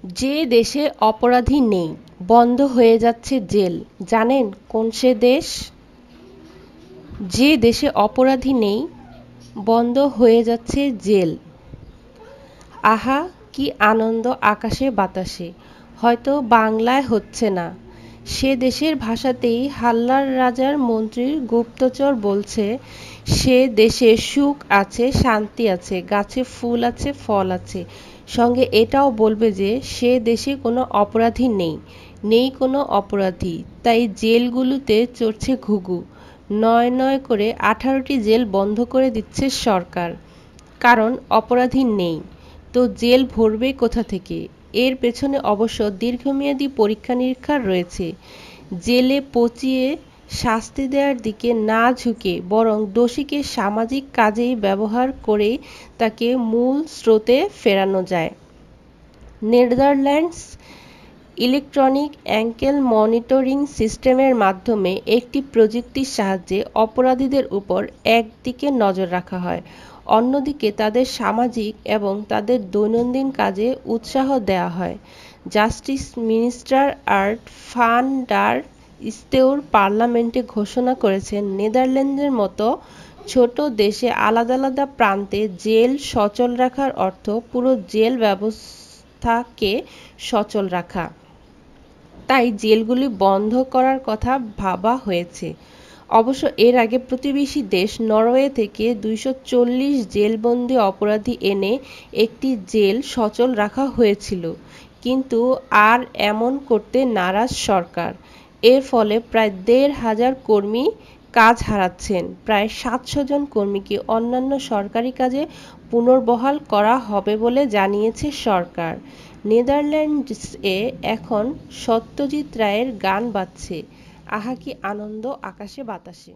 যে দেশে অপরাধী নেই, বন্ধ হয়ে যাচ্ছে জেল। জানেন কোন সে দেশ? যে দেশে অপরাধী নেই, বন্ধ হয়ে যাচ্ছে জেল। আহা, কি আনন্দ আকাশে বাতাসে। হয়তো বাংলায় হচ্ছে না, সে দেশের ভাষাতেই হাল্লার রাজার মন্ত্রীর গুপ্তচর বলছে, সে দেশে সুখ আছে, শান্তি আছে, গাছে ফুল আছে, ফল আছে। সঙ্গে এটাও বলবে যে সে দেশে কোনো অপরাধী নেই, নেই কোনো অপরাধী। তাই জেলগুলোতে চড়ছে ঘুঘু। নয় নয় করে 18টি জেল বন্ধ করে দিচ্ছে সরকার। কারণ অপরাধী নেই, তো জেল ভরবে কোথা থেকে? এর পেছনে অবশ্য দীর্ঘমেয়াদী পরীক্ষা-নিরীক্ষা রয়েছে। জেলে পচিয়ে শাস্তি দেওয়ার দিকে না ঝুঁকে বরং দোষীকে সামাজিক কাজেই ব্যবহার করেই তাকে মূল স্রোতে ফেরানো যায়। নেদারল্যান্ডস ইলেকট্রনিক অ্যাঙ্কেল মনিটরিং সিস্টেমের মাধ্যমে একটি প্রযুক্তির সাহায্যে অপরাধীদের উপর একদিকে নজর রাখা হয়, অন্যদিকে তাদের সামাজিক এবং তাদের দৈনন্দিন কাজে উৎসাহ দেওয়া হয়। জাস্টিস মিনিস্টার আর্ট ভান ডার স্টেউর পার্লামেন্টে ঘোষণা করেছেন, নেদারল্যান্ডসের মতো ছোট দেশে আলাদা আলাদা প্রান্তে জেল সচল রাখার অর্থ পুরো জেল ব্যবস্থাকে সচল রাখা। তাই জেলগুলি বন্ধ করার কথা ভাবা হয়েছে। অবশ্য এর আগে প্রতিবেশী দেশ নরওয়ে থেকে 240 জেলবন্দি অপরাধী এনে একটি জেল সচল রাখা হয়েছিল, কিন্তু আর এমন করতে নারাজ সরকার। এর ফলে প্রায় 1,500 কর্মী কাজ হারাচ্ছেন। প্রায় 700 জন কর্মীকে অন্যান্য সরকারি কাজে পুনর্বহাল করা হবে বলে জানিয়েছে সরকার। নেদারল্যান্ডসে এখন সত্যজিৎ রায়ের গান বাজছে। আহা, কি আনন্দ আকাশে বাতাসে।